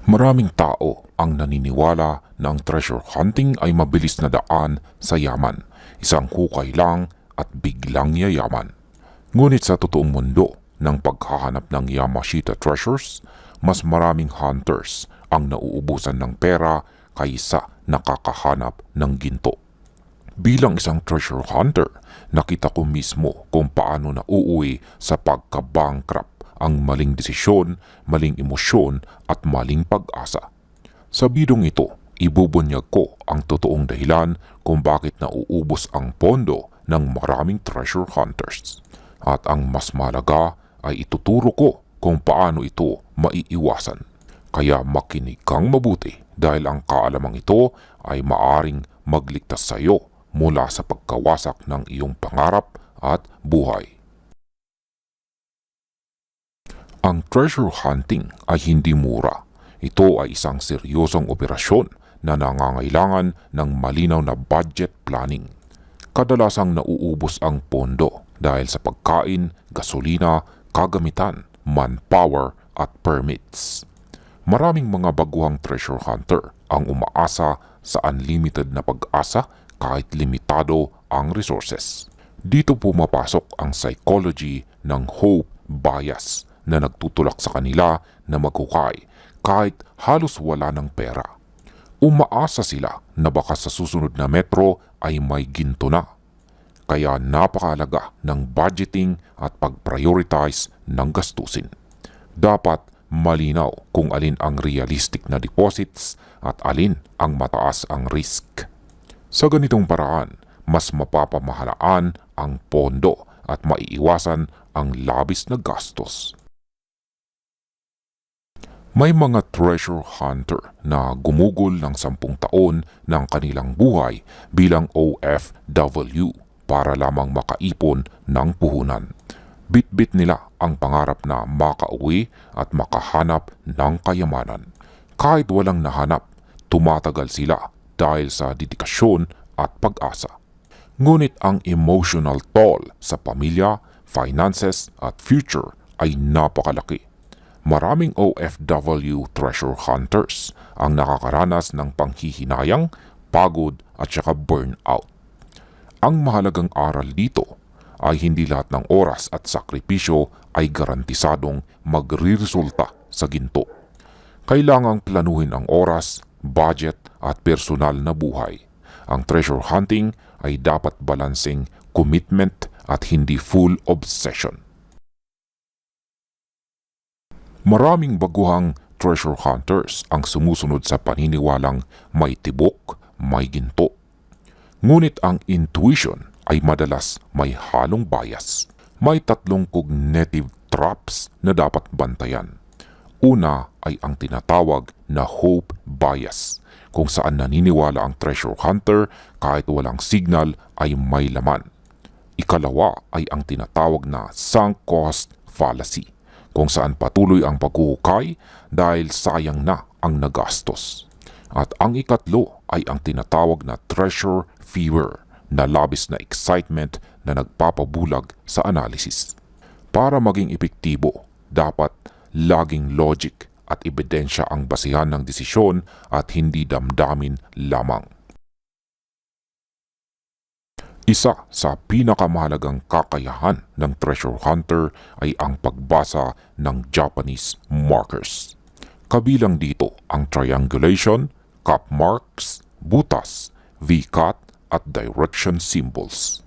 Maraming tao ang naniniwala na ang treasure hunting ay mabilis na daan sa yaman, isang hukay lang at biglang yayaman. Ngunit sa totoong mundo ng paghahanap ng Yamashita treasures, mas maraming hunters ang nauubusan ng pera kaysa nakakahanap ng ginto. Bilang isang treasure hunter, nakita ko mismo kung paano nauuwi sa pagka-bankrupt ang maling desisyon, maling emosyon at maling pag-asa. Sa bidong ito, ibubunyag ko ang totoong dahilan kung bakit nauubos ang pondo ng maraming treasure hunters. At ang mas malaga ay ituturo ko kung paano ito maiiwasan. Kaya makinig kang mabuti dahil ang kaalamang ito ay maaring magligtas sa iyo mula sa pagkawasak ng iyong pangarap at buhay. Ang treasure hunting ay hindi mura. Ito ay isang seryosong operasyon na nangangailangan ng malinaw na budget planning. Kadalasang nauubos ang pondo dahil sa pagkain, gasolina, kagamitan, manpower at permits. Maraming mga baguhang treasure hunter ang umaasa sa unlimited na pag-asa kahit limitado ang resources. Dito pumapasok ang psychology ng hope bias na nagtutulak sa kanila na maghukay kahit halos wala ng pera. Umaasa sila na baka sa susunod na metro ay may ginto na. Kaya napakahalaga ng budgeting at pag-prioritize ng gastusin. Dapat malinaw kung alin ang realistic na deposits at alin ang mataas ang risk. Sa ganitong paraan, mas mapapamahalaan ang pondo at maiiwasan ang labis na gastos. May mga treasure hunter na gumugol ng 10 taon ng kanilang buhay bilang OFW para lamang makaipon ng puhunan. Bit-bit nila ang pangarap na makauwi at makahanap ng kayamanan. Kahit walang nahanap, tumatagal sila dahil sa dedikasyon at pag-asa. Ngunit ang emotional toll sa pamilya, finances at future ay napakalaki. Maraming OFW treasure hunters ang nakakaranas ng panghihinayang, pagod at saka burnout. Ang mahalagang aral dito ay hindi lahat ng oras at sakripisyo ay garantisadong magriresulta sa ginto. Kailangang planuhin ang oras, budget at personal na buhay. Ang treasure hunting ay dapat balancing commitment at hindi full obsession. Maraming baguhang treasure hunters ang sumusunod sa paniniwalang may tibok, may ginto. Ngunit ang intuition ay madalas may halong bias. May 3 cognitive traps na dapat bantayan. Una ay ang tinatawag na hope bias, kung saan naniniwala ang treasure hunter kahit walang signal ay may laman. Ikalawa ay ang tinatawag na sunk cost fallacy, kung saan patuloy ang paghuhukay dahil sayang na ang nagastos. At ang ikatlo ay ang tinatawag na treasure fever, na labis na excitement na nagpapabulag sa analysis. Para maging epektibo, dapat laging logic at ebidensya ang basihan ng desisyon at hindi damdamin lamang. Isa sa pinakamahalagang kakayahan ng treasure hunter ay ang pagbasa ng Japanese markers. Kabilang dito ang triangulation, cup marks, butas, V-cut at direction symbols.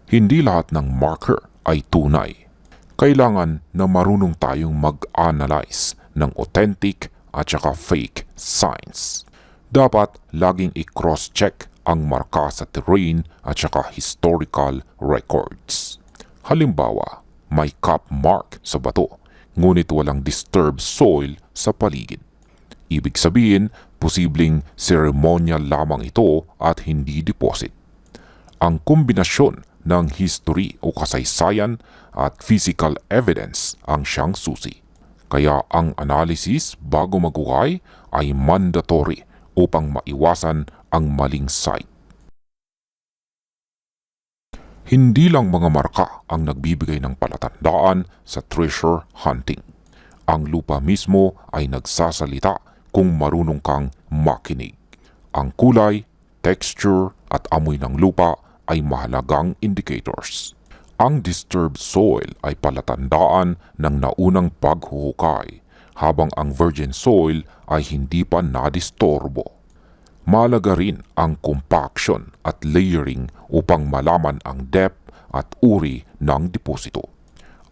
Hindi lahat ng marker ay tunay. Kailangan na marunong tayong mag-analyze ng authentic at saka fake signs. Dapat laging i-cross-check ang marka sa terrain at saka historical records. Halimbawa, may cup mark sa bato, ngunit walang disturbed soil sa paligid. Ibig sabihin, posibleng ceremonial lamang ito at hindi deposit. Ang kombinasyon ng history o kasaysayan at physical evidence ang siyang susi. Kaya ang analysis bago maghuhukay ay mandatory upang maiwasan ang maling site. Hindi lang mga marka ang nagbibigay ng palatandaan sa treasure hunting. Ang lupa mismo ay nagsasalita kung marunong kang makinig. Ang kulay, texture at amoy ng lupa ay mahalagang indicators. Ang disturbed soil ay palatandaan ng naunang paghuhukay, habang ang virgin soil ay hindi pa nadistorbo. Mahalaga rin ang compaction at layering upang malaman ang depth at uri ng deposito.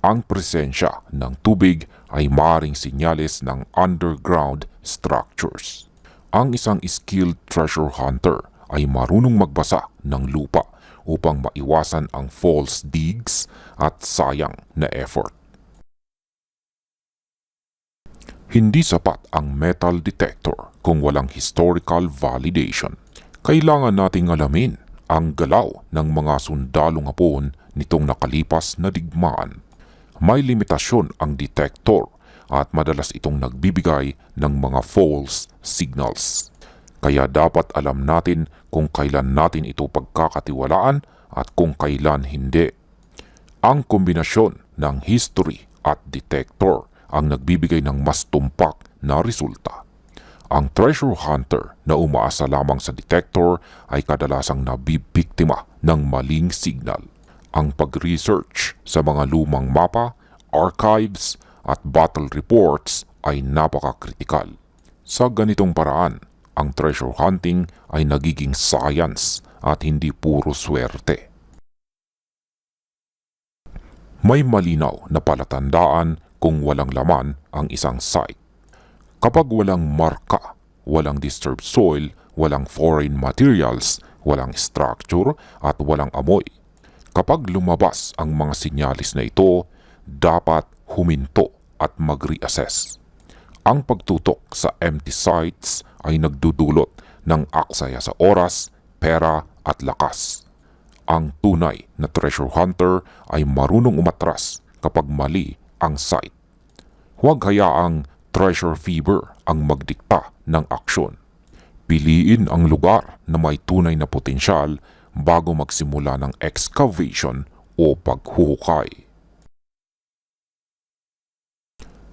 Ang presensya ng tubig ay maaaring senyales ng underground structures. Ang isang skilled treasure hunter ay marunong magbasa ng lupa upang maiwasan ang false digs at sayang na effort. Hindi sapat ang metal detector kung walang historical validation. Kailangan nating alamin ang galaw ng mga sundalong Hapon nitong nakalipas na digmaan. May limitasyon ang detector at madalas itong nagbibigay ng mga false signals. Kaya dapat alam natin kung kailan natin ito pagkakatiwalaan at kung kailan hindi. Ang kombinasyon ng history at detector ang nagbibigay ng mas tumpak na resulta. Ang treasure hunter na umaasa lamang sa detector ay kadalasang nabibiktima ng maling signal. Ang pag-research sa mga lumang mapa, archives at battle reports ay napakakritikal. Sa ganitong paraan, ang treasure hunting ay nagiging science at hindi puro swerte. May malinaw na palatandaan kung walang laman ang isang site. Kapag walang marka, walang disturbed soil, walang foreign materials, walang structure at walang amoy. Kapag lumabas ang mga sinyalis na ito, dapat huminto at mag-reassess. Ang pagtutok sa empty sites ay nagdudulot ng aksaya sa oras, pera at lakas. Ang tunay na treasure hunter ay marunong umatras kapag mali ang site. Huwag hayaang treasure fever ang magdikta ng aksyon. Piliin ang lugar na may tunay na potensyal bago magsimula ng excavation o paghuhukay.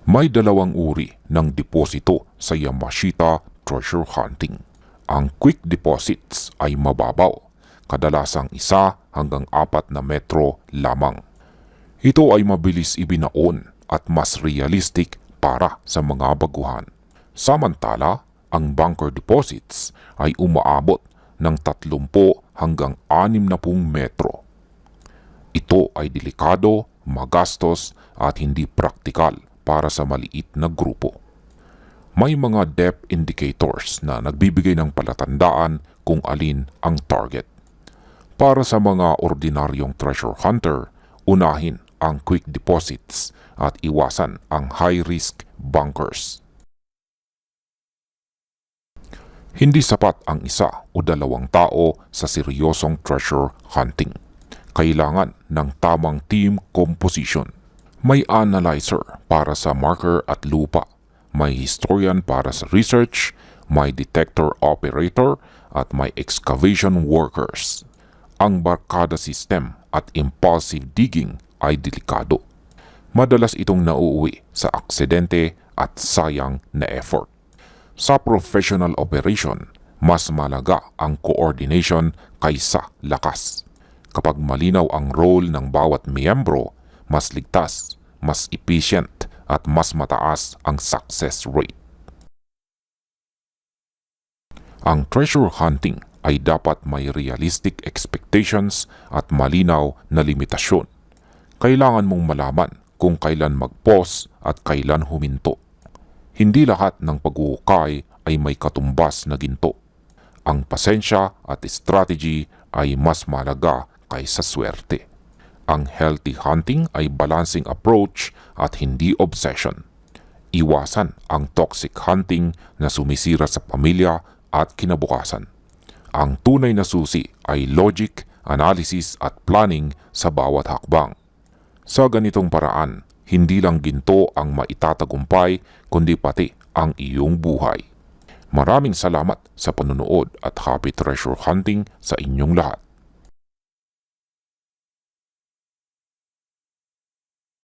May dalawang uri ng deposito sa Yamashita treasure hunting. Ang quick deposits ay mababaw, kadalasang 1 hanggang 4 na metro lamang. Ito ay mabilis ibinaon at mas realistic para sa mga baguhan. Samantala, ang bunker deposits ay umaabot ng 30 hanggang 60 metro. Ito ay delikado, magastos at hindi praktikal para sa maliit na grupo. May mga depth indicators na nagbibigay ng palatandaan kung alin ang target. Para sa mga ordinaryong treasure hunter, unahin ang quick deposits at iwasan ang high-risk bunkers. Hindi sapat ang 1 o 2 tao sa seryosong treasure hunting. Kailangan ng tamang team composition. May analyzer para sa marker at lupa, may historian para sa research, may detector operator at may excavation workers. Ang barkada system at impulsive digging ay delikado. Madalas itong nauuwi sa aksidente at sayang na effort. Sa professional operation, mas malaga ang coordination kaysa lakas. Kapag malinaw ang role ng bawat miyembro, mas ligtas, mas efficient at mas mataas ang success rate. Ang treasure hunting ay dapat may realistic expectations at malinaw na limitasyon. Kailangan mong malaman kung kailan mag-pause at kailan huminto. Hindi lahat ng paghuhukay ay may katumbas na ginto. Ang pasensya at strategy ay mas mahalaga kaysa swerte. Ang healthy hunting ay balancing approach at hindi obsession. Iwasan ang toxic hunting na sumisira sa pamilya at kinabukasan. Ang tunay na susi ay logic, analysis at planning sa bawat hakbang. Sa ganitong paraan, hindi lang ginto ang maitatagumpay kundi pati ang iyong buhay. Maraming salamat sa panonood at happy treasure hunting sa inyong lahat.